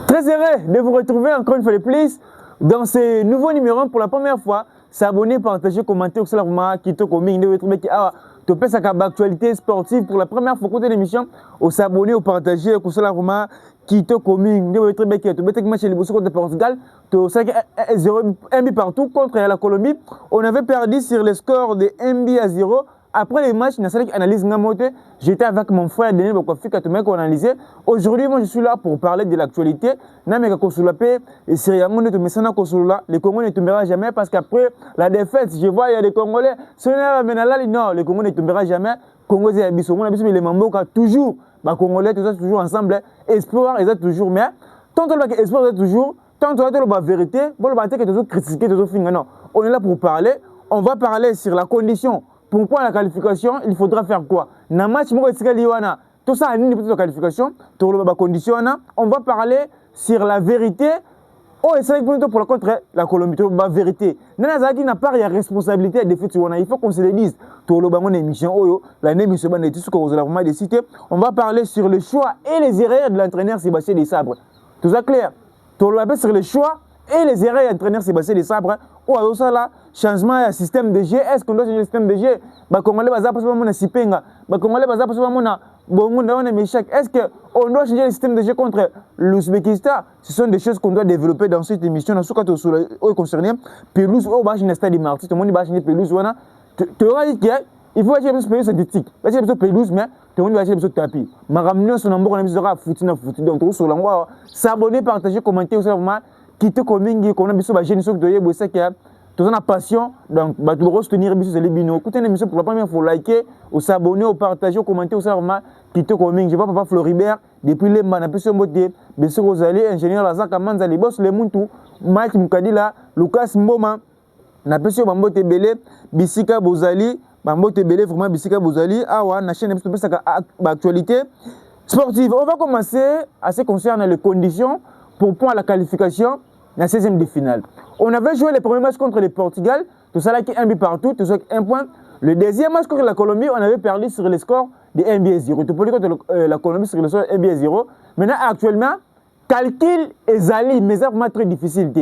Très heureux de vous retrouver encore une fois de plus dans ce nouveau numéro pour la première fois. S'abonner, partager, commenter au salaire qui te communique de retrouver qui a to pesa ka actualité sportive pour la première fois côté l'émission au s'abonner au partager au salaire qui te communique de retrouver qui to bête match le bosso contre Portugal to 5-0 1 but partout contre la Colombie. On avait perdu sur le score de 1 but à 0. Après les matchs, analyse j'étais avec mon frère Denis Bokofi qui a analysé. Aujourd'hui, moi je suis là pour parler de l'actualité. Les Congolais ne tombera jamais parce qu'après la défaite, je vois il y a des Congolais. Non, les Congolais ne tombera jamais. Congolais et Bissau, les Mambo toujours, Congolais, toujours ensemble. Espoir, ils sont toujours. Mais tant que espoir est toujours, tant que la vérité, bon, le toujours critiquer, toujours finir. Non, on est là pour parler. On va parler sur la condition. Pourquoi la qualification, il faudra faire quoi? Dans le match, tout ça, la qualification, on va parler sur la vérité. Oh, et c'est pour la contre la Colombie, la vérité. Nanazaki n'a pas de responsabilité à défaite. Il faut qu'on se le dise. On va parler sur le choix et les erreurs de l'entraîneur Sébastien Desabre. Tout ça clair? On va parler sur le choix et les erreurs de l'entraîneur Sébastien Desabre. Ou alors ça là, changement de système de jeu. Est-ce qu'on doit changer le système de jeu? Congolais baza pas seulement na sipenga. Congolais baza pas seulement na bongo na mechak. Est-ce qu'on doit changer le système de jeu contre l'Ouzbékistan? Ce sont des choses qu'on doit développer dans cette émission. Dans ce cas où concerné, pelouse au bas de stade Marty, tout le monde va changer pelouse wana. Tu auras dit qu'il faut acheter une pelouse synthétique. Acheter une pelouse mais tout le monde va acheter une tapis. Ma ramener son nombre on a mis sur foutu donc tout sur l'endroit. S'abonner, partager, commenter aussi vraiment quitter comme qu'on a mis sur la chaîne sur de yebosa qui a tout ça passion donc bah tu soutenir biso les bino écoutez l'émission pour la première fois liker ou s'abonner ou partager ou commenter ou ça vraiment qui te communique je vois papa Floribert depuis les man après sur mode biso Rosalie ingénieur Lazaka Manzali boss le muntu Mike Mukadila Lucas Mboma na peso bambote belé Bisika Bozali bambote belé vraiment Bisika Bozali awa na chaîne biso pesa actualité sportive. On va commencer à ce qui concerne les conditions pour point à la qualification la 16e de finale. On avait joué les premiers matchs contre le Portugal, tout ça là qui est un but partout, tout ça qui est un point. Le deuxième match contre la Colombie, on avait perdu sur le score de 1 but à 0. Tout pour dire contre la Colombie sur le score de 1 but à 0. Maintenant, actuellement, calcul et Zali, mais c'est vraiment très difficile.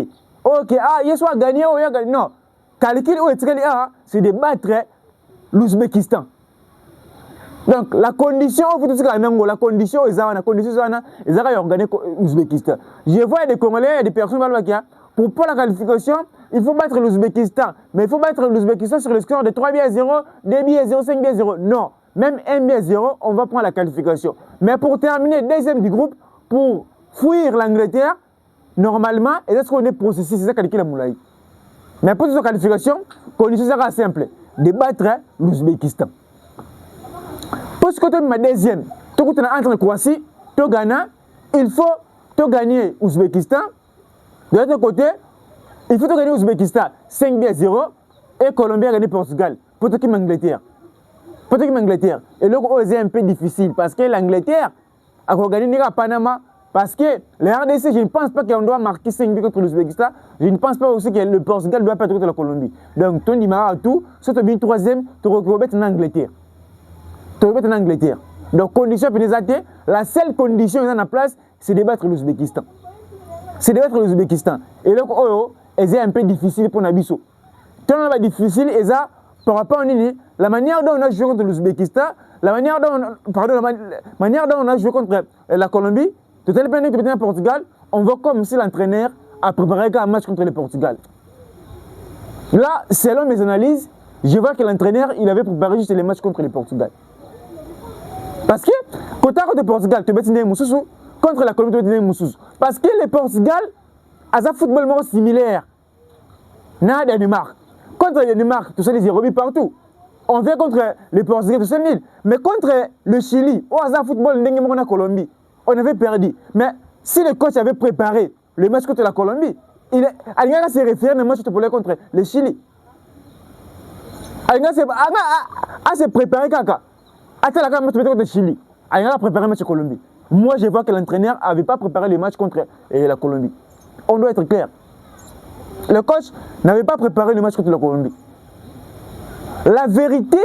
Ok, il y a soit gagné ou il y a gagné. Non, calcul ou c'est de battre l'Ouzbékistan. Donc la condition, la condition, ils ont gagné l'Ouzbékistan. Je vois des Congolais, des personnes pour pas la qualification, il faut battre l'Ouzbékistan. Mais il faut battre l'Ouzbékistan sur le score de 3 buts à 0, 2 buts à 0, 5 buts à 0. Non, même 1 but à 0, on va prendre la qualification. Mais pour terminer deuxième du groupe, pour fuir l'Angleterre, normalement, et est-ce qu'on est processé, c'est ça calculé la moulaï. Mais pour cette qualification, condition sera simple, de battre l'Ouzbékistan. Pour ce côté de ma deuxième, tout le monde entre la Croatie, le Ghana, il faut gagner l'Ouzbékistan. De l'autre côté, il faut gagner l'Ouzbékistan 5 buts à 0 et Colombie a gagné Portugal. Pour tout qui m'Angleterre. Et là, c'est un peu difficile parce que l'Angleterre a gagné à Panama. Parce que le RDC, je ne pense pas qu'on doit marquer 5 buts contre l'Ouzbékistan. Je ne pense pas aussi que le Portugal doit perdre contre la Colombie. Donc, ton numéro tout, si tu as bien troisième, tu recommettes en Angleterre. Donc, condition pénalisée, la seule condition qui est en place, c'est de battre l'Ouzbékistan. Et là, c'est un peu difficile pour Nabiso. Tant que c'est difficile, par rapport à la manière dont on a joué contre l'Ouzbékistan, la manière dont on a joué contre la Colombie, tout à l'heure, le Portugal, on voit comme si l'entraîneur a préparé un match contre le Portugal. Là, selon mes analyses, je vois que l'entraîneur, il avait préparé juste les matchs contre le Portugal. Parce que, quand tu as Portugal, tu as Moussous, contre la Colombie, tu as Moussous. Parce que le Portugal a un football similaire. Na Danemark. Contre le Danemark, tu sais les 0 partout. On vient contre le Portugal, tu sais nul. Mais contre le Chili, on a un football de Colombie. On avait perdu. Mais si le coach avait préparé le match contre la Colombie, il a se référé au match contre le Chili. Il a se préparé kaka. Attends la match contre le Chili. Il a préparé le match contre la Colombie. Moi, je vois que l'entraîneur n'avait pas préparé le match contre la Colombie. On doit être clair. Le coach n'avait pas préparé le match contre la Colombie. La vérité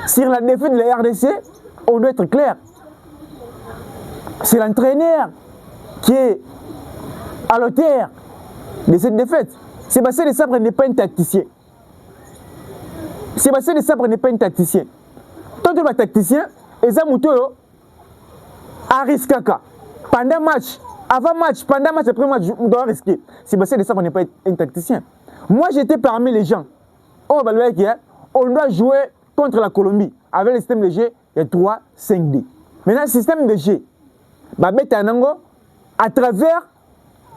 sur la défaite de la RDC, on doit être clair. C'est l'entraîneur qui est à l'auteur de cette défaite. Sébastien Desabre n'est pas un tacticien. Sébastien Desabre n'est pas un tacticien. Tant que tacticien, Ezamuto a risqué. Pendant match, avant match, pendant match, après match, on doit risquer. Sébastien Desabre n'est pas un tacticien. Moi, j'étais parmi les gens. On doit jouer contre la Colombie avec le système de jeu de 3-5-D. Maintenant, le système de jeu, à travers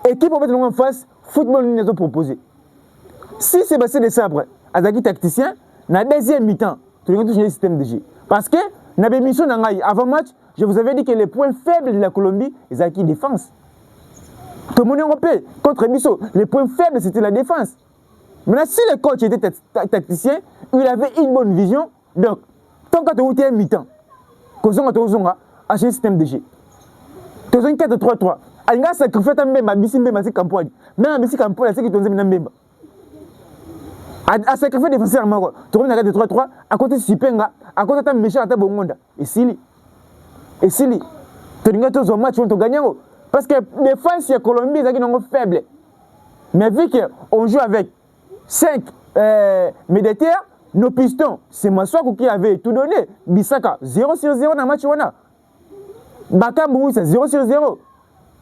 l'équipe en face, football nous a proposé. Si Sébastien Desabre a été tacticien, dans la deuxième mi-temps, tu dois toucher le système de jeu. Parce que, dans l'émission avant match, je vous avais dit que les points faibles de la Colombie, ils ont qui défense. Tout le monde européen, contre Bissot, les points faibles, c'était la défense. Maintenant, si le coach était tacticien, il avait une bonne vision. Donc, tant que tu as un mi-temps, tu as un système de jeu. Tu as un 4-3-3. Il y a un sacrifice à Mbemba, Mbemba, c'est Campoine. Même à Campoine, c'est que tu as un Mbemba. À sacrifier défenseur, tu as un 4-3-3, à côté de Sipenga, à côté de Michel à Bongonda. Et Sili. Tu as un match, tu as gagné. Parce que les défense, il y a Colombie, ils sont faibles. Mais vu qu'on joue avec 5 méditaires, nos pistons, c'est Maswaku qui avait tout donné. Bissaka, 0-0 dans le match. Bakambu, c'est 0-0.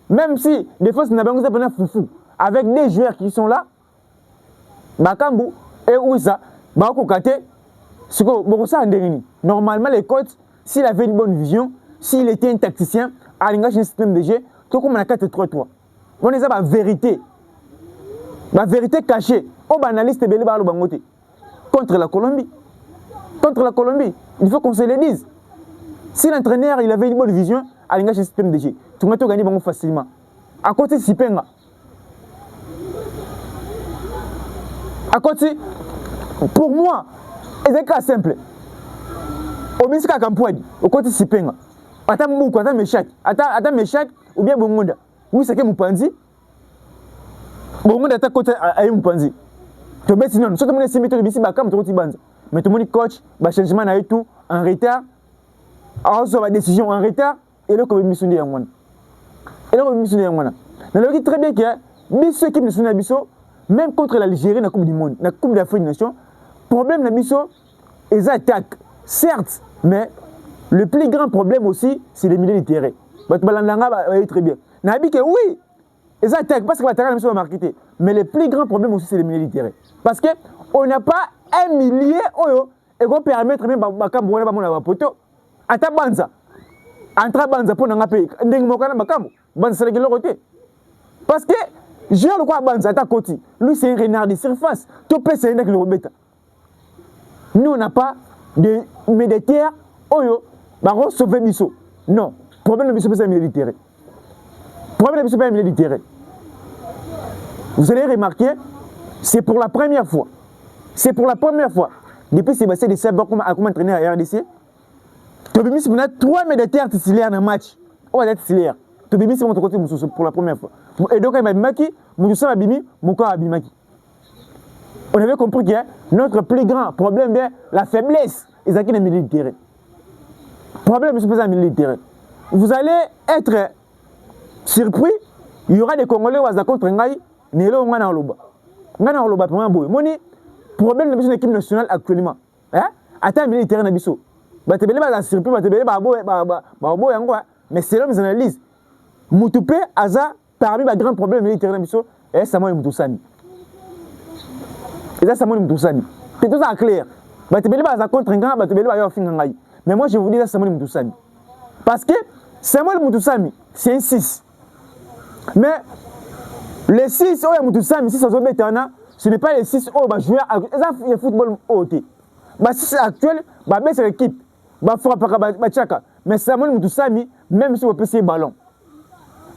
Même si des fois, n'a pas foufou. Avec des joueurs qui sont là, Bakambu et Ouissa, Bakou Kate, normalement, les coachs, s'il avait une bonne vision, s'il était un tacticien, à l'engagement du système de jeu, tout comme on a 4-3-3. On est la vérité. La vérité cachée. On analyse contre la Colombie. Contre la Colombie. Il faut qu'on se le dise. Si l'entraîneur il avait une bonne vision, à l'engagement du système de jeu, tout le monde gagne facilement. À côté de Sipenga. À côté, pour moi, c'est un cas simple. Au ministre de Campoine, au côté de Sipenga. Attends Moukou, attends Meshak, ou bien Bongonda. Oui, c'est que Moupanzi. Bongonda est à côté de Moupanzi. Tu veux sinon, si tu me laisses mettre le bissi, tu vas banza. Mais tout le monde coach, le changement a tout en retard. Alors, sur la décision en retard, et là, comme il me souviens de moi. Et là, comme il me souviens de moi. Mais là, très bien que, Bissot équipe nationale Bissot, même contre l'Algérie, dans la Coupe du Monde, dans la Coupe d'Afrique des Nations, problème de Bissot, ils attaquent, certes, mais le plus grand problème aussi, c'est les milieux de terrain. Balandanga va très bien. Nabi que oui, ils attaquent parce que l'attaquant va marquer. Mais le plus grand problème aussi, c'est les milieux de terrain. Parce qu'on n'a pas un millier et qu'on permettre même Bakambo à mon poto. Ata Banza. Entra Banza pour n'en payer. Ndengmokana Bakambo. Banza c'est le côté. Parce que, je le crois Banza, à côté. Lui, c'est un renard de surface. Tout peut c'est un qui le rebête. Nous, on n'a pas de militaires. Oyo, Baron sauver Bissot. Non. Problème de Bissot, c'est un milieu de terrain. Problème de Bissot, c'est un milieu de terrain. Vous allez remarquer, c'est pour la première fois. C'est pour la première fois. Depuis Sébastien Desabre a comme entraîneur à RDC, Tobimi Simon a 3 militaires titulaires dans le match. On va être titulaire. Tobimi Simon côté pour la première fois. Et donc, il m'a Bimaki, Moussa Abimi, Mouka Abimaki. On avait compris que notre plus grand problème est la faiblesse. Ils ont dans le milieu de terrain. Problème, c'est pas un milieu de terrain. Vous allez être surpris, il y aura des Congolais qui vont contre Ngaï, Nélo Ngana Oloba. Ngana Oloba, pour moi, Moni, problème de l'équipe nationale actuellement. Attends, un milieu de terrain, Nabiso. Batebele va surpris, Batebele va mais c'est là mes analyses. Moutoupe, Aza, parmi les grands problèmes de l'équipe de terrain, Nabiso, et Samuel Moutoussani. Et ça, Samuel Moutoussani. C'est tout ça clair. Batebele va contre Ngaï, Batebele va faire Ngaï. Mais moi, je vous dis, ça, Samuel Moutoussani. Parce que Samuel Moutoussani, c'est un 6. Mais les 6, oh, Moutoussani, si ça se met ce n'est pas les 6 oh, bah, jouer à le football OT. Bah, si c'est actuel, bah, c'est l'équipe. Bah, mais Samuel Moutoussani, même si on peut essayer ballon.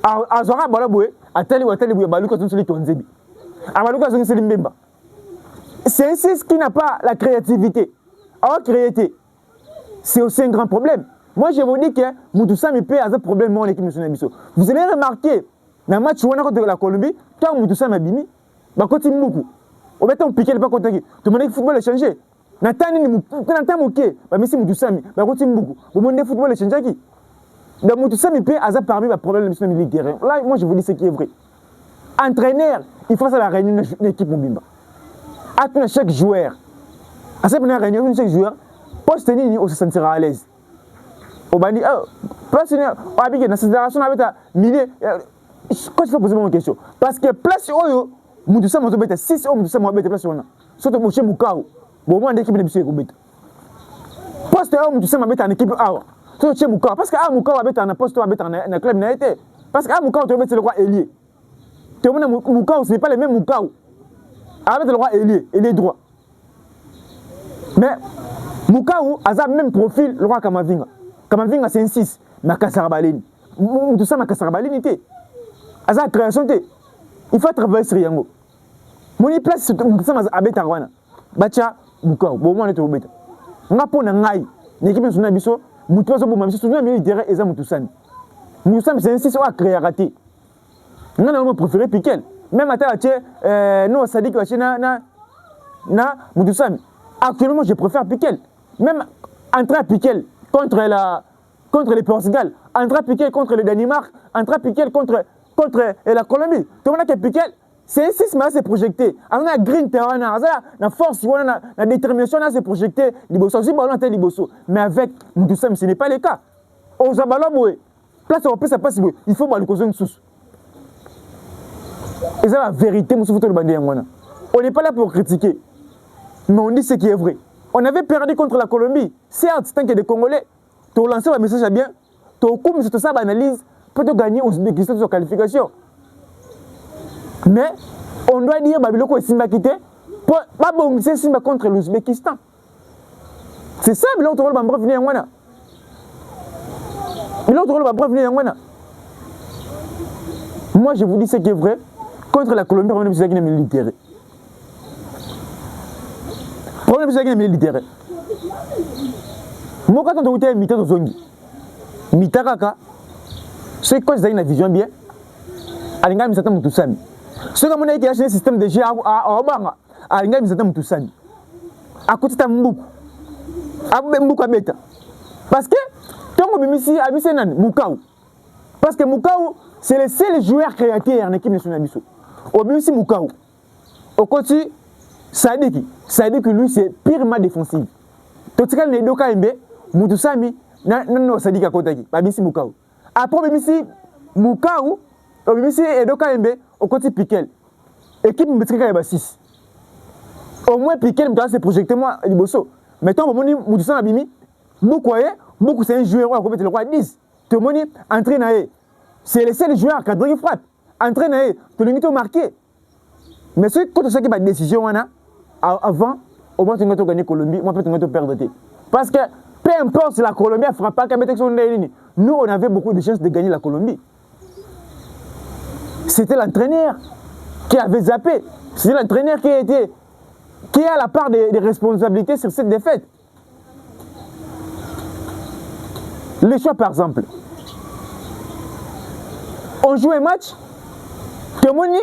À Zora Balaboué, à tel ou à tel, c'est un 6 qui n'a pas la créativité. Alors, créativité. C'est aussi un grand problème. Moi, je vous dis que Moutoussami peut avoir un problème dans l'équipe nationale. Vous allez remarquer, dans le match contre la Colombie, quand Moutoussami a bimi, il continue beaucoup. On va piquer le pas contre qui. Tout le monde dit que le football a changé. Nathan Mouké, mais si Moutoussami, il continue beaucoup. Au monde du football a changé qui. Donc Moutoussami peut avoir parmi les problèmes de militaire. Là, moi je vous dis ce qui est vrai. Entraîneur, il faut faire la réunion de l'équipe Mobimba. À chaque joueur. À cette réunion, chaque joueur, poste tenir, on se sentira à l'aise. On va dire, place dans la fédération avec un millier. Quand tu fais poser une question, parce que place où Moutoussami va être 6 ou Moutoussami va être place où surtout Mouché Moukao. Bon, moi, l'équipe de Monsieur Koubet. Poste où Moutoussami va être en équipe A. Surtout Mouché Moukao. Parce que Moukao va être en poste, va être en club. Parce que Moukao, tu vas être le roi ailier. Tu vois, Moukao, ce n'est pas le même Moukao. Avec le roi ailier, ailier droit. Mais Moukao a le même profil, le roi Kamavinga. Kamavinga, c'est un 6. Mais Kassarabalini. Tout ça, Kassarabalini, a la création. Il faut travailler sur Yango. Mon place, c'est que ça m'a abéta Rwana. Bacha, Moukao. Bon, moi, on est au bêta. On a pour Nangaï. L'équipe de Sonabiso, Moutouazo, Boumam, c'est un militaire et ça, Moutoussani. Moutoussani, c'est un 6 à créer à rater. On a préféré Piquel. Même à ta nous, ça dit que na Moutoussami. Actuellement, je préfère Piquel. Même entrer à Piquel contre le Portugal, entrer à Piquel contre le Danemark, entrer à Piquel contre la Colombie. Tout le monde a Piquel, c'est un 6 mais c'est projeté. On a green terrain, on a la force, on a la détermination, c'est projeté. Mais avec Moutoussami, ce n'est pas le cas. Au Zabalomoué, place européenne, ça passe, il faut le causer une source. Et c'est la vérité, on n'est pas là pour critiquer. Mais on dit ce qui est vrai. On avait perdu contre la Colombie. Certes, tant que des Congolais, tu as lancé un message à bien, tu as comme c'est ça l'analyse, pour te gagner aux Ouzbékistan sur qualification. Mais on doit dire Babiloko et Simba quitté, pas bon, c'est Simba contre l'Ouzbékistan. C'est ça, mais là, on va venir en Wana. Mais là, on va venir en Wana. Moi, je vous dis ce qui est vrai. Contre la Colombie, on a besoin militaire. On a besoin de militaire. Moi, quand on a militaire, Mitaraka, c'est quoi une vision bien? Alinga Misata Moutoussami. Ce que mon a acheté un système de G à Obama, Alinga Misata Moutoussami. À côté de Mboukou. À Mboukou Abeta. Parce que, tant qu'on a mis un Moukao. Parce que Moukao, c'est le seul joueur créateur en équipe nationale. Au Bimisi Moukao. Au côté, Sadiki, lui, c'est purement défensif. Totikal ne doka imbe, Moutoussami, non, Sadiki à côté. Babisi Moukao. Après, Bimisi Moukao, Bimisi et doka imbe, au côté Piquel. Équipe Mbetrika est 6. Au moins, Piquel, c'est projeté moi, Liboso. Maintenant, Moutoussami Abimi, beaucoup c'est un joueur, on va le roi 10. Tout le monde entraîne. C'est le seul joueur qui a drillé frappe. Entraîne, tout le monde marqué. Mais ce qui est ma décision, avant, au moins tu vas gagner Colombie, moi tu vas perdre. Parce que peu importe si la Colombie a frappé, nous on avait beaucoup de chances de gagner la Colombie. C'était l'entraîneur qui avait zappé. C'est l'entraîneur qui a la part des responsabilités sur cette défaite. Les choix par exemple. On joue un match, tout le monde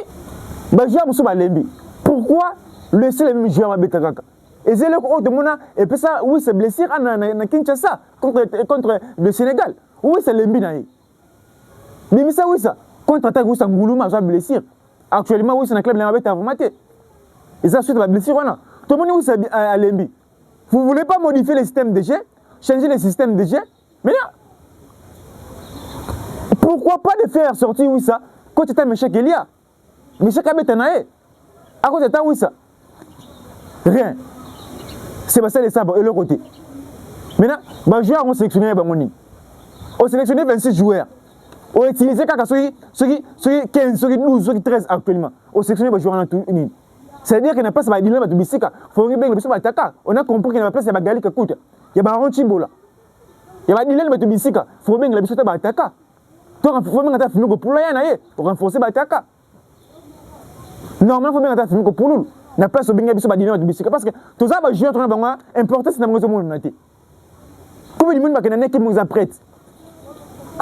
pourquoi le seul même joueur à Betakaka? Et c'est le coup de Mona, et puis ça, oui, c'est blessé à Kinshasa contre le Sénégal. Oui, c'est l'Embinaï. Mais ça, oui, ça. Contre-attaque, oui, c'est Ngoulouma, ça blessure. Actuellement, oui, c'est un club qui a été formaté. Et ça, suite à la blessure, tout le monde, oui, c'est à l'Embi. Vous ne voulez pas modifier le système de jeu, changer le système de jeu, mais là, pourquoi pas de faire sortir, oui, ça, quand tu as Michel Elia? Michel Kabetanae. À côté de ça, oui, ça. Rien. C'est passé les sabres et le côté. Maintenant, les joueurs ont sélectionné on sélectionné 26 joueurs. On a utilisé ceux 15, ceux 12, ceux 13 actuellement. On sélectionné les joueurs en tout. C'est-à-dire qu'il n'y a pas de dilemme de Bissika. On a compris qu'il n'y a pas de place de Gali Kakuta. Il y a un Chimbola. Il y a un dilemme de Bissika. Il faut bien que la Bissika Bataka. Il faut bien que la Bissika pour renforcer Bataka. Normalement, il faut bien que la Bissika pour nous. Na place au binga biso ba dino bisika parce que tous ça ba jouer tona bango important c'est na mozo monde naté comme ni monde ba kenane ki moza prête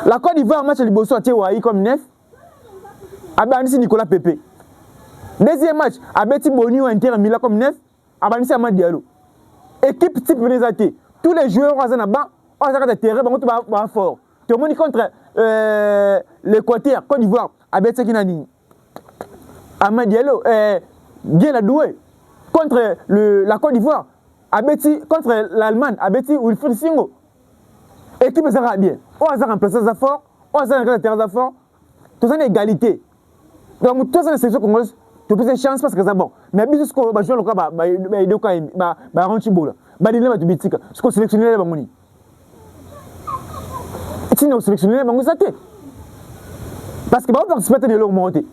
la Côte d'Ivoire match liboso atie wa comme 9 abanisi Nicolas Pepe deuxième match abeti Boni ou Inter Milan comme 9 abanisi Amad Diallo équipe type nezaté tous les joueurs ont na ban on a terrain bango to ba fort tout le monde contre l'Équateur, Côte d'Ivoire, avec Sekinani. Amad Diallo, Guy Doué, contre la Côte d'Ivoire, contre l'Allemagne, avec Wilfried Singo. Équipe sera bien. On va remplacer ça fort, on va remplacer ça fort. Tout ça, c'est égalité. Donc, tout ça, c'est sélection congolaise. Tu peux chance parce que c'est bon. Mais si tu as joué le cas, tu vas rentrer boule. Tu vas te bitika. Si tu sélectionnes les bangoni. Si tu sélectionnes les bangoni, ça t'est. Parce que tu vas participer à leur montée.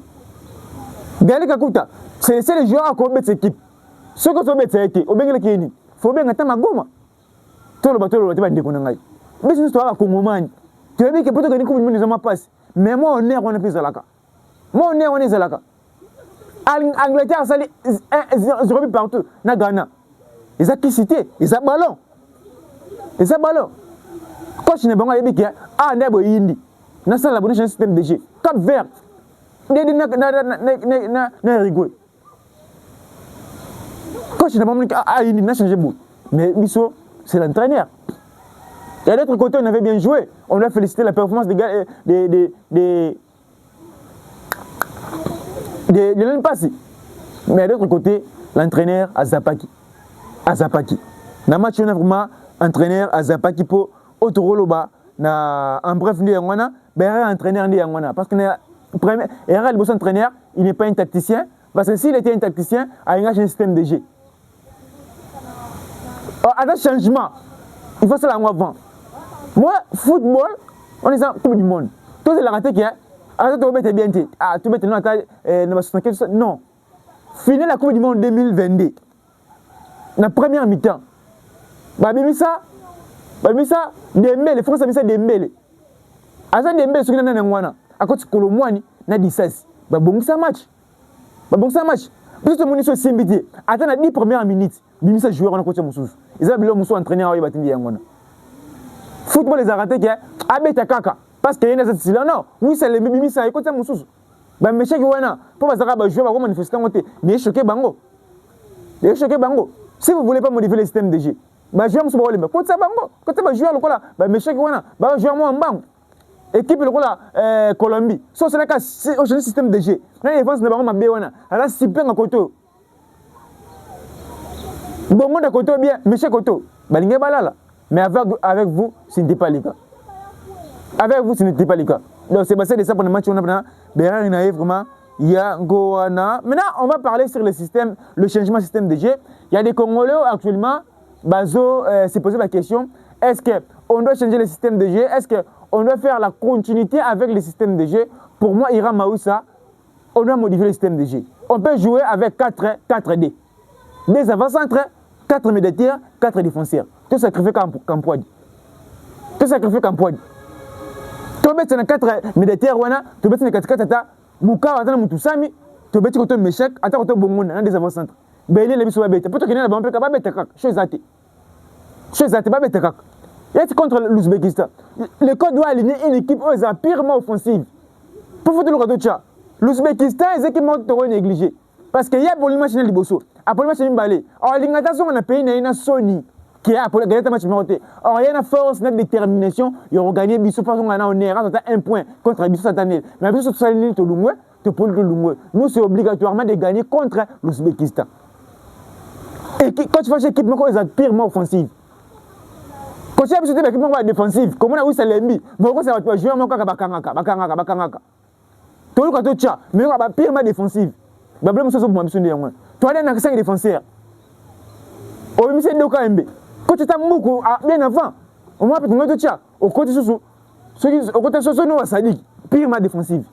Gagner Kakuta, c'est les joueurs qui ont cette équipe. Ceux qui ont cette équipe, au Bengal Kini, il faut bien attendre ma gomme. Tout le bateau, tu vas déconner. Mais si tu as un Congomani, tu vas bien que peut-être gagner comme une mise passe. Mais moi, on est on a plus à la cas. Moi, on est à la cas. Angleterre, ça ils ont partout. Na Ghana. Ils ont qui cité, ils ont ballon. Ils ont ballon. Coach ne bango yebiki ah ndebo yindi. Na ça la bonne système de jeu. Cap Vert. Na rigoué. Coach ne bango ah yindi na changer bout. Mais Bisso, c'est l'entraîneur. Et de l'autre côté, on avait bien joué. On doit féliciter la performance des gars de l'année passée. Mais de l'autre côté, l'entraîneur Azapaki. Dans le match, on a vraiment entraîneur Azapaki pour Otoroba. En bref, il y a un entraîneur. Parce que le entraîneur, il n'est pas un tacticien. Parce que s'il était un tacticien, il y a un système de jeu. Alors, changement, il faut cela avant. Moi, football, on est en Coupe du Monde. Tout c'est la raté qui est. Alors, tu vas bien dit. Ah, tu vas te non. Finir la Coupe du Monde 2022. La première mi-temps. Babimisa, Dembélé, les Français ont Dembélé. Asa Dembélé, ce qui est dans le monde. À côté de Colomboani, na 16. Babongisa match. Plus de munitions simbité. Attends la 10 premières minutes. Bimisa joueur en côté de Moussous. Ils ont bien Moussou entraîné à Batindi Yangona. Football les a raté qui est abeta kaka. Parce qu'il y a des non. Oui, c'est le Bimisa à côté de Moussous. Bah, mais chaque fois, pour pas jouer, on va manifester. Mais choqué Bango. Si vous ne voulez pas modifier le système de jeu, bah, jouer Moussou Bango. Quand ça Bango, quand ça va jouer le là, bah, mais chaque fois, bah, jouer moi en Bango. Équipe le là, Colombie. So, c'est là que le système de jeu. La défense ne va pas m'abéwana. Alors, si bien à côté. Bon, moi, à côté, bien, mais chaque côté. Bah, l'ingé balala. Mais avec vous, ce n'était pas le cas. Avec vous, ce n'était pas le cas. Donc, c'est passé de ça pour le match. On a Bérard Inaïf, vraiment. Il y a Goana. Maintenant, on va parler sur le système, le changement de système de jeu. Il y a des Congolais actuellement. Bazo s'est posé la question est-ce qu'on doit changer le système de jeu? Est-ce qu'on doit faire la continuité avec le système de jeu? Pour moi, Ira Maoussa, on doit modifier le système de jeu. On peut jouer avec 4D. Des avant-centres, 4 médiateurs, 4 défenseurs. Tout sacrifié comme poids. Tout sacrifié comme poids. Tu mets 4 médiateurs, tu mets 4 tata, Mouka, attends, Moutousami, tu mets côté Méchec, attends, côté Bongon, des avant-centres. Belé, les bisous, bête. Peut-être qu'il y a un peu de bête. Chose à bête. Il y a contre l'Ouzbékistan. Le code doit aligner une équipe où ils sont purement offensive. Pour foutre le code de chat. L'Ouzbékistan, les équipements sont négligés. Parce qu'il y a pour le match de Liboso. Après le match de Mbalé. Alors, l'ingénieur, on a payé une Sony qui a pour gagner le match numéro 2. Alors, il y a une force, une détermination. Ils ont gagné Bissou parce qu'on a un point contre Bissou cette année. Mais Bissou, tu as une ligne, nous, c'est obligatoirement de gagner contre l'Ouzbékistan. Et quand tu fais l'équipe, ils sont purement offensive. Quand tu as besoin d'équipement défensif, comme on a vu ça l'ennemi, pourquoi ça va jouer encore bakangaka. Tu as tout ça, mais on va purement défensive. Problème c'est moi besoin de moi. Tu as 5 défenseurs. Au même c'est Doka MB. Quand tu as beaucoup bien avant, on va peut-être tout ça. Au côté sous au côté sous nous ça dit purement défensive.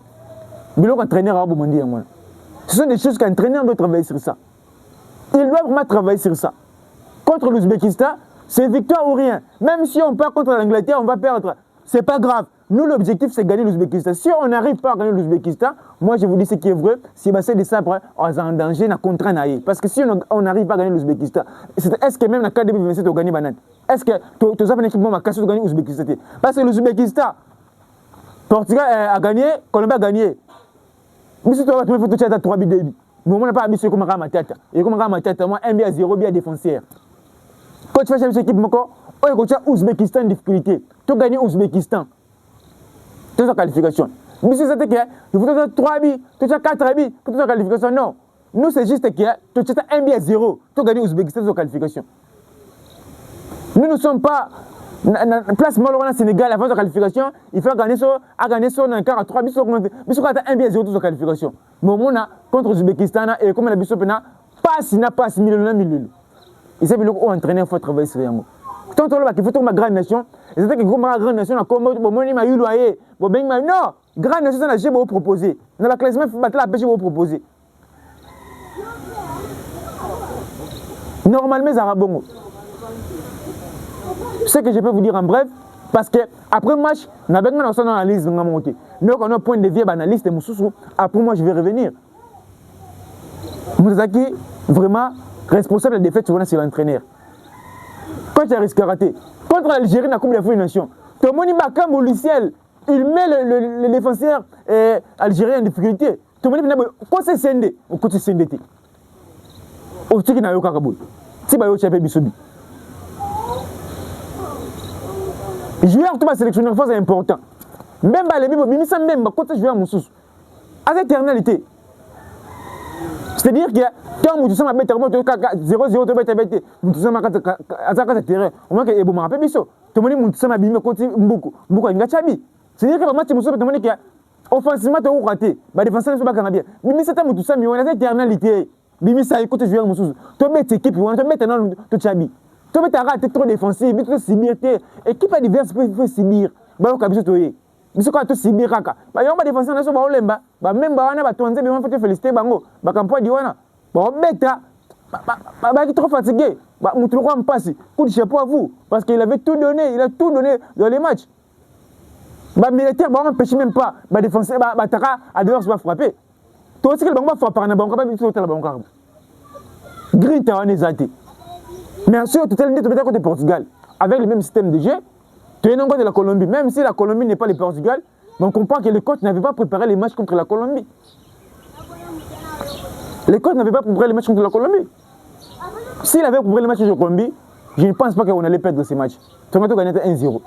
Mais l'entraîneur a besoin de moi. Ce sont des choses qu'un entraîneur doit travailler sur ça. Il doit vraiment travailler sur ça. Contre l'Ouzbékistan, c'est victoire ou rien. Même si on perd contre l'Angleterre, on va perdre. C'est pas grave. Nous, l'objectif, c'est gagner l'Ouzbékistan. Si on n'arrive pas à gagner l'Ouzbékistan, moi, je vous dis ce qui est vrai. Si c'est des sabres, on est en danger, on est contraint. Parce que si on n'arrive pas à gagner l'Ouzbékistan, est-ce que même la 4 2027, on gagne Banane? Est-ce que tu as une équipe qui a cassé de gagner l'Ouzbékistan? Parce que l'Ouzbékistan, Portugal a gagné, Colombie a gagné. Mais si tu as fait tout ça à 3 bidets. Mais on n'a pas habitué comme ma tête. Et comme ma tête, moi, 1 à 0, bien défenseur. Quand tu fais cette équipe, on a Ouzbékistan en difficulté. Tu gagnes Ouzbékistan. toute la qualification. Mais si c'était que il faut 3 buts, tu as 4 buts pour toute la qualification. Non. Nous, c'est juste que tu as 1 but à 0. Tu as gagné l'Ouzbékistan sur la qualification. Nous ne sommes pas. Place malheureusement Sénégal avant la qualification, il faut gagner sur un quart à 3 buts. Mais sur 1 but à 0 toute la qualification. Mais au moins, contre l'Ouzbékistan, et comme la Bissau n'a pas 6 millions. Il s'est dit qu'il faut entraîner, il faut travailler sur rien. Tant qu'il faut une grande nation, et c'est que une grande nation, non, grande nation, c'est la j'ai proposé. Dans la classement, il faut battre la pêche, vous proposer. Normalement, ça va bon. Ce que je peux vous dire en bref, parce que après le match, on a besoin d'une analyse. Donc, on a un point de vue analyste et après moi, je vais revenir. Mouzaki, vraiment responsable de la défaite, c'est l'entraîneur. Quand tu as risqué raté, contre l'Algérie, dans la Coupe des Nations, tout le monde est au ciel. Il met le défenseur algérien en difficulté. Tout le monde est quand c'est scindé, au côté scindé. Au Tiki n'a eu aucun kaboul. Si vous avez Bissobi. Jouer en tout cas sélectionneur, c'est important. Même les Bibo, même quand tu joues à Moussous. À cette éternalité. C'est-à-dire que quand vous sommes à 0-0, vous sommes à terrain. Au moins que vous me rappelez, tout le monde est à beaucoup. C'est-à-dire que le match, vous avez dit offensivement, tu as raté. Les défenseurs ne sont pas bien. Mais c'est un tout ça, mais on a cette éternalité. Bimi ça écoute jouer Moussous. Tu mets équipe, tu mets maintenant tout Chabi. Tu mets ta rate trop défensif, mais tu subir. Équipe adverse peut subir. Bah on kabisa toye. Biso kwa to subir kaka. Ba yomba défenseur na so ba olemba. Ba memba wana ba tonze be on fait féliciter bango. Ba campo di wana. Ba beta. Ba qui trop fatigué. Ba mutu ko mpasi. Coup de chapeau à vous parce qu'il avait tout donné, il a tout donné dans les matchs. Ba militaire ba on empêche même pas. Ba défenseur ba taka adverse va frapper. Toi aussi que le bango va frapper na bango ba biso tala bango. Green Town est athée. Mais sûr, tu es peut-être côté Portugal, avec le même système de jeu, tu es non de la Colombie. Même si la Colombie n'est pas le Portugal, mais on comprend que le coach n'avait pas préparé les matchs contre la Colombie. Le coach n'avait pas préparé les matchs contre la Colombie. S'il avait préparé les matchs contre la Colombie, je ne pense pas qu'on allait perdre ces matchs. Tu vas gagner 1-0.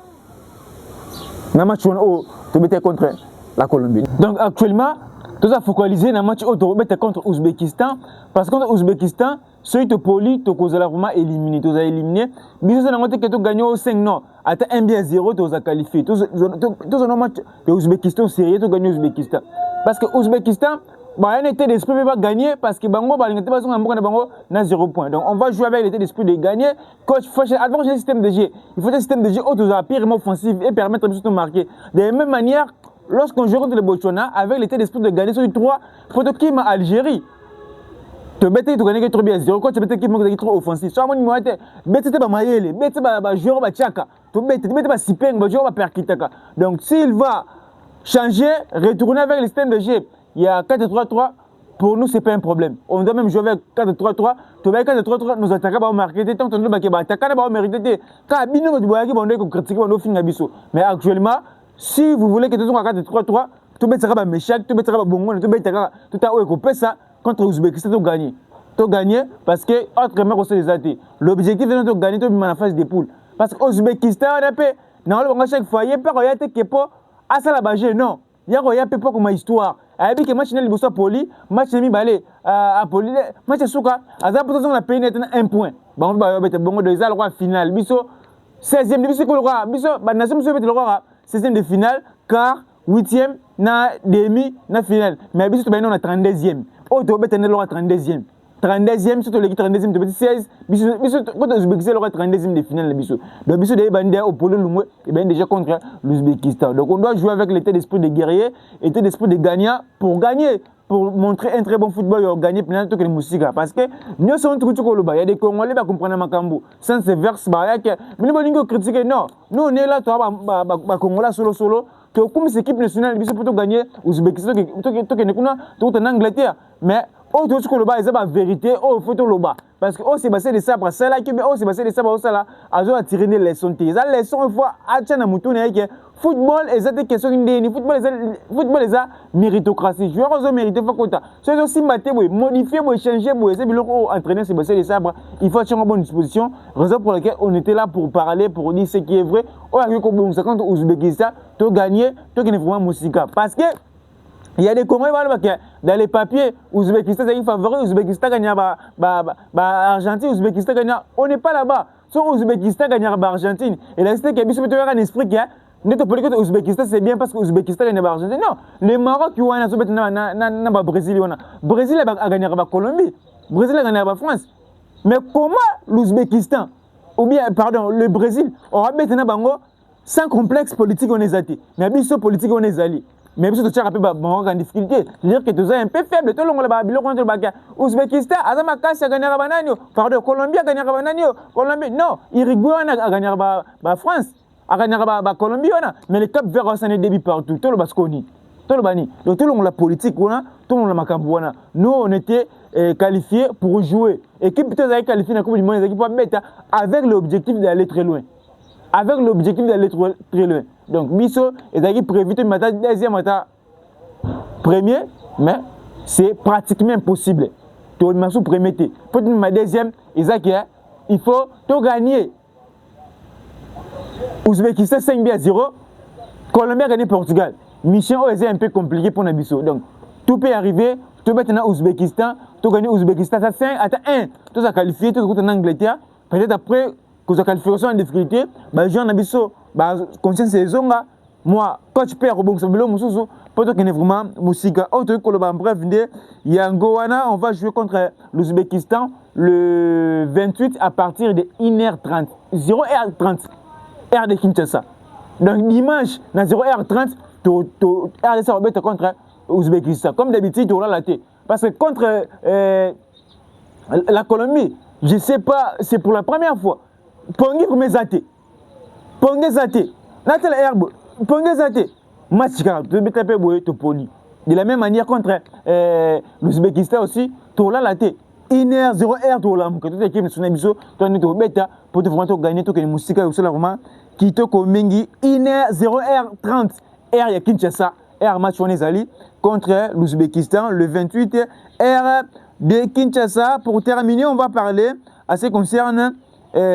Dans le match où tu étais contre la Colombie. Donc actuellement, tu as focalisé dans le match où tu contre l'Ouzbékistan. Parce que contre l'Ouzbékistan, ceux qui te poli, tu as vraiment éliminé. Tu as éliminé. Mais si tu as gagné au 5 non, à 1-0, tu as qualifié. Tu as match de l'Ouzbékistan sérieux, tu as gagné l'Ouzbékistan. Parce que l'Ouzbékistan, il y a un état d'esprit qui va gagner parce que Bango n'a 0 point. Donc on va jouer avec l'état d'esprit de gagner. Coach, il faut avoir un système de jeu. Il faut un système de jeu où tu as purement offensif et permettre de marquer. De la même manière, lorsqu'on joue contre le Botswana, avec l'état d'esprit de gagner sur les 3, prototype Algérie. Tu bête tu gagnes trop bien 0 quand tu bête équipe qui trop offensif soit moi ni moi bête ba mayele bête ba joueur ba chaka tu bête ba sipeng ba joueur ba perkitaka. Donc s'il va changer retourner avec le système de jeu, il y a 4-3-3, pour nous c'est pas un problème. On doit même jouer avec 4-3-3, tu vas 4-3-3 nous attaquer ba marquer tant que nous ba attaquer ba mériter ka bino ba boyaki ba ndeko critiquer ba no finga biso. Mais actuellement si vous voulez que tu sois 4-3-3, tu bête ba méchant, tu bête ba bongo, tu bête tout à haut et ça contre l'Ouzbékistan, tu as gagné. Tu as gagné parce que, autrement, c'est des athées. L'objectif est de gagner dans la phase des poules. Parce que l'Ouzbékistan, on a chaque fois, il n'y a pas de kepo, à ça la bagé, non. Il y a pas comme histoire. Il y a des matchs qui sont polis, match qui balé, à poli, match qui sont à ça, pour ça, on a payé un point. Bon, bon, de ça, le roi final. Biso, 16e, biso, le roi, biso, nation, le roi, 16e de finale, quart, 8e, na demi, na finale. Mais biso, tu as 32e. Oh, tu as le 32e. 32e, surtout l'équipe 32e, tu as 16. Quand l'Ouzbékistan aura 32e de finale, donc biso de bandé au polo Lumwe, et bien déjà contre l'Ouzbékistan. Donc on doit jouer avec l'état d'esprit de guerrier, l'état d'esprit de gagnant pour gagner, pour montrer un très bon football et gagner plein de musique. Parce que nous sommes tous il y a des Congolais qui comprennent Makambo. Sans ces verses, mais nous critiquer, non. Nous on est là, tu as Congolais solo. Comme cette équipe nationale, pour gagner l'Ouzbékistan, tu es en Angleterre. Mais oh tout ce que le bas c'est la vérité oh faut le bas parce que oh c'est passé de ça après ça là que oh c'est passé de ça ça là azo a tiré les leçons les leçons une fois a tchana mutu na que football est des questions ni football est méritocratie joueur aux mérité faut compter c'est aussi maté modifier changer c'est bilo entraîner c'est passé de ça il faut être en bonne disposition raison pour laquelle on était là pour parler pour dire ce qui est vrai oh a que bon ça quand Ouzbékistan tu gagner tu qui vraiment musica parce que il y a des Congolais dans les papiers, Ouzbékistan c'est favori, Ouzbékistan gagne Argentine, Ouzbékistan gagne. On n'est pas là-bas. Soit Ouzbékistan gagne Argentine. Et là c'est qu'il y a un esprit qui a n'est pas que Ouzbékistan c'est bien parce que Ouzbékistan gagne Argentine. Non, le Maroc qui a na Brésil Brésil a gagné la Colombie, Brésil a gagné la France. Mais comment l'Ouzbékistan ou bien pardon, le Brésil aura maintenant bango sans complexe politique on est athée. Mais biso politique on est allé. Mais si tu as en difficulté, dire que tu es un peu faible, tu as Ouzbékistan, Azamaka a gagné la banane, pardon, Colombie a gagné la banane, Colombie, non, Uruguay a gagné la France, a gagné la Colombie, mais le Cap Vert a débit partout, tout le Basconi, tout le Bani. Donc tout le monde la politique, tout le monde la Macambouana. Nous, on était qualifiés pour jouer. Équipe qui est qualifiée dans la Coupe du Monde, les équipes avec l'objectif d'aller très loin. Avec l'objectif d'aller très loin. Donc, Bisso est prévu de matin, deuxième matin, premier, mais c'est pratiquement impossible. Tu as ma premier. Pour ma deuxième, il faut tout gagner. Ouzbékistan 5-0, Colombie a gagné Portugal. Mission est un peu compliqué pour Nabisso. Donc, tout peut arriver. Tu mets maintenant Ouzbékistan, tu gagnes Ouzbékistan, ça 5 à 1, tu as qualifié, tu as en Angleterre. Peut-être après, que la qualification en difficulté, Jean Nabisso, conscience saison, moi, quand tu perds au bon sabilo, Moussou, pour que vraiment Moussika, autre que le bref, il y a un Gowana, on va jouer contre l'Ouzbékistan le 28 à partir de 1h30, 0h30, heure de Kinshasa. Donc dimanche, dans 0h30, RDC va battre contre l'Ouzbékistan. Comme d'habitude, tu auras la tête. Parce que contre la Colombie, je ne sais pas, c'est pour la première fois. Pongi pour mes athées. Pongi zate. Natal herbe. Pongi zate. Machika. Tu peux taper boye to poli. De la même manière contre l'Ouzbékistan aussi, tu auras la tête. 1h, 0h, tu auras la tête. Tu as équipe nationale biso, tu as une bêta pour te vraiment gagner tout que les musiques ou cela vraiment qui te commingi 1h, 0h30. R ya Kinshasa. R match on est allé contre l'Ouzbékistan le 28 R de Kinshasa. Pour terminer, on va parler à ce qui concerne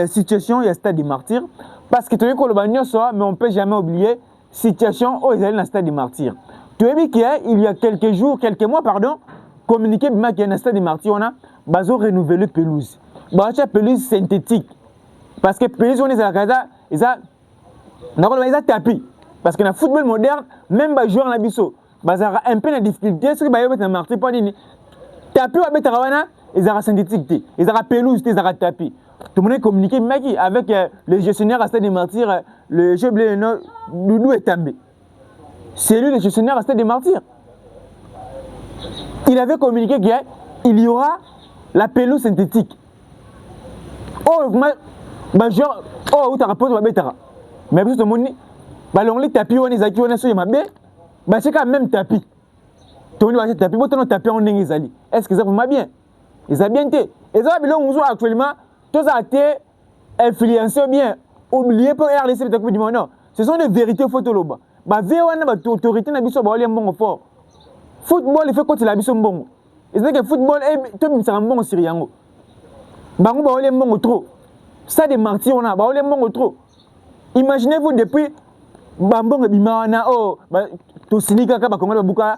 situation, il y a stade des martyrs. Parce que tu as vu que le bagnon soit, mais on ne peut jamais oublier situation où ils allaient dans le stade des martyrs. Tu as vu qu'il y a quelques jours, quelques mois, pardon, communiqué qu'il y a dans le stade des martyrs, on a renouvelé pelouse. Pelouse synthétique. Parce que pelouse, on est à la casa, ils ont tapis. Parce que dans le football moderne, même les joueurs, ils ont un peu de difficulté. Ceux qui ont été martyrs, tapis, ils ont synthétique. Ils ont pelouse, ils ont tapis. Tout le monde a communiqué avec le gestionnaire à Stade des Martyrs, le chef de Doudou est tombé. C'est lui le gestionnaire à Stade des Martyrs. Il avait communiqué qu'il y aura la pelouse synthétique. Oh, genre, oh, où tu as rapport, mais tout le monde, les tapis, on est acquis, on est sur les c'est quand même tapis. Tout le monde va tapis, mais tu tapis, on est allé. Est-ce que ça va bien? Ils ont bien été. Et ça, actuellement, tous ont été influencés bien, oubliés pour RDC peut-être du monde. Non, ce sont des vérités photos là-bas. Bah, autorité n'a pas de bon fort. Football, il fait quoi la biso bon. Et c'est que football est tout un bon siriango. Bah, on va aller bon trop. Ça des martyrs on a, bah on est bon trop. Imaginez-vous depuis Bambon et Bimana, oh, bah, tout sinika ka ba kongola buka,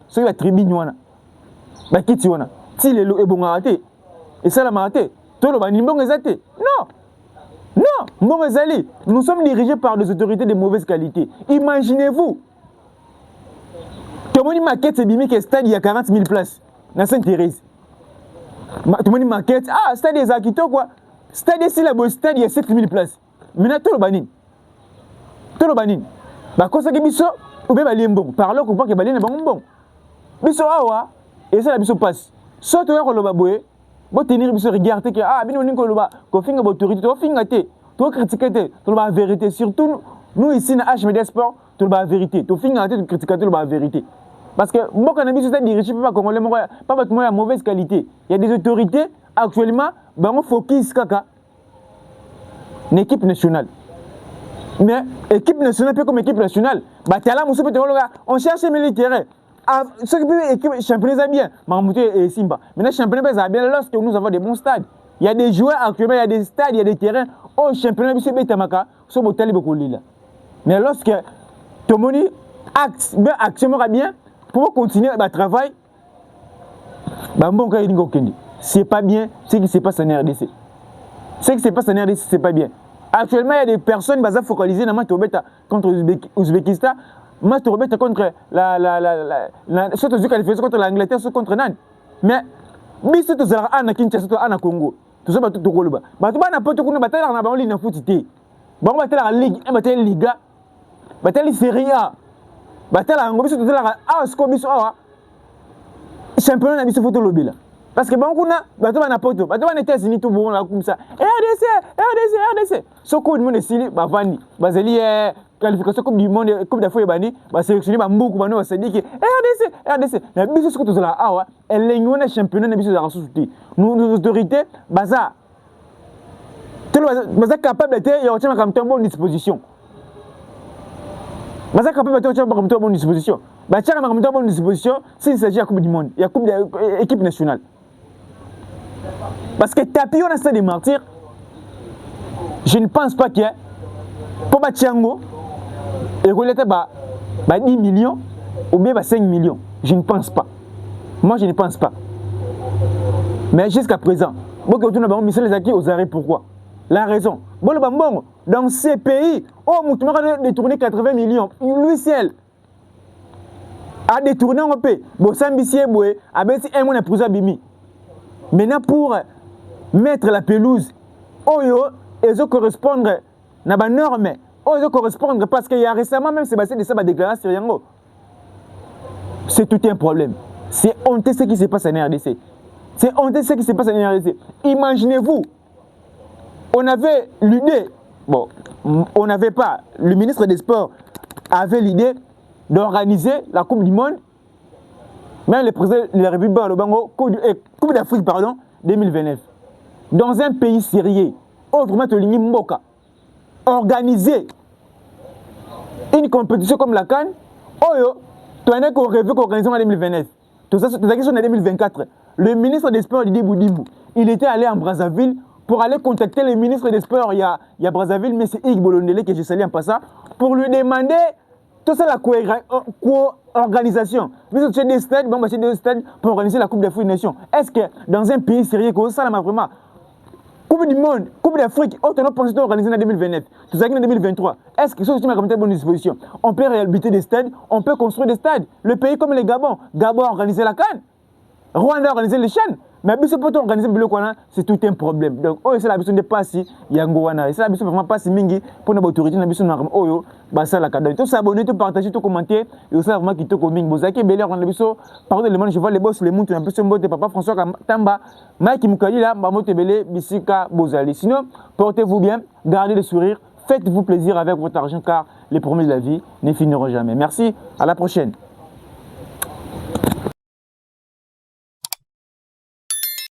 c'est la tribune wana. Bah, qui tu wana? Si les lots est bon à rater. Et ça, la maté. Tout le monde est athée. Non. Non. Bon, nous sommes dirigés par des autorités de mauvaise qualité. Imaginez-vous. Tout le monde maquette, c'est bimi que stade, il y a 40 000 places. Dans Sainte-Thérèse. Tout le monde maquette. Ah, stade des Akito, quoi. Stade ici, là, stade, il y a 7 000 places. Maintenant, tout le banin. Tout le banin. Bah, quand ça que biso, ou bien balien bon. Parlons qu'on parle que balien est bon. Biso, awa. Et ça, la biso passe. Soit tu as le baboué. Bon tenir biso regarder que ah bino ninko loba ko finga autorité to finga te to critiquer te to la vérité surtout nous ici na HMD Sport to la vérité to finga te to critiquer to la vérité Parce que moi, quand on a vu ça dirigé par Congolais, pas de mauvaise qualité. Il y a des autorités actuellement, on focus kaka une équipe nationale. Mais équipe nationale, peu comme équipe nationale, on cherche les militaires. Ce qui peut équipe championnat bien, Mamouté et Simba. Maintenant, championnat est bien lorsque nous avons des bons stades. Il y a des joueurs actuellement, il y a des stades, il y a des terrains. Au championnat, c'est Betamaka, c'est Botali Bokolila. Mais lorsque tout le monde action bien, pour continuer le travail, c'est pas bien ce qui se passe en RDC. Ce qui se passe en RDC, c'est pas bien. Actuellement, il y a des personnes qui sont focalisées dans le contre l'Ouzbékistan, contre contre l'Angleterre, contre Nan. Mais, si tu as un Kinshasa, un Congo, tout ça, tout le monde. Tu as n'importe quoi, tu as un ligne de foot. Tu as la Ligue, tu as la Liga, tu as la Serie A, tu as la Angobiso, tu as la Scobiso, championnat de foot lobby. Parce que bon, on a n'importe quoi. On a États-Unis tout bon là comme ça. RDC. Ce coup de monde est silé, Bavani. Baseli qualification Coupe du monde, Coupe d'Afrique Bani, va sélectionner beaucoup Bano, va se dire que RDC. La biso ce que tu as là, elle est une championnat de biso de ressources. Nos autorités, baza. Baza capable d'être, il y a une bonne disposition. Baza capable d'être une bonne disposition. Baza capable d'être une bonne disposition s'il s'agit de la Coupe du monde, il y a Coupe d'équipe nationale. Parce que tapis on a ça des martyrs, je ne pense pas qu'il y ait pour Batiango et que 10 millions ou bien 5 millions. Je ne pense pas. Moi je ne pense pas. Mais jusqu'à présent, beaucoup de gens mis les acquis aux arrêts. Pourquoi? La raison. Dans ces pays, Moutouma a détourné 80 millions. Lui seul a détourné un peu. Bossambissier Boué a baissé un mois pour Bimi. Maintenant, pour mettre la pelouse, ils ont correspondre à la norme. Ils ont correspondre parce qu'il y a récemment même Sébastien de Saba déclaré sur Yango. C'est tout un problème. C'est honteux ce qui se passe en RDC. C'est honteux ce qui se passe en RDC. Imaginez-vous, on avait l'idée, on n'avait pas, le ministre des Sports avait l'idée d'organiser la Coupe du Monde. Même le président de la République Coupe d'Afrique 2029. Dans un pays sérieux, autrement Tolini Mboka, organiser une compétition comme la CAN, tu as qu'on rêve qu'organiser en 2029. Tout ça, c'est la question en 2024. Le ministre des Sports, Didier Boudimou, il était allé en Brazzaville pour aller contacter le ministre des Sports. Il y a Brazzaville, mais c'est Yves Bolondele que je salue en passant, pour lui demander tout ça, la co-organisation. Mais c'est des stades, c'est des stades pour organiser la Coupe d'Afrique des Nations. Est-ce que dans un pays sérieux, comme ça, vraiment, Coupe du Monde, Coupe d'Afrique, on a pensé d'organiser en 2029, tout ça en 2023. Est-ce que ça, c'est une bonne disposition? On peut réhabiliter des stades, on peut construire des stades. Le pays comme les Gabon a organisé la CAN, Rwanda a organisé les chaînes. Mais si on organiser le Kwana, c'est tout un problème. Donc, c'est la mission de passer, Yangowana. C'est la mission vraiment passer Mingi pour nos autorités, la mission de Oyo, Bassa la Kada. Tout s'abonner, tout partager, tout commenter. Et aussi, vraiment, qui te communique. Bozaki, Bélé, on a besoin, pardon, les gens, je vois les boss, les montres, un peu sur le papa François Tamba, Mike Moukali, là, Mamote Bélé, Bissika, Bozali. Sinon, portez-vous bien, gardez le sourire, faites-vous plaisir avec votre argent, car les promesses de la vie ne finiront jamais. Merci, à la prochaine.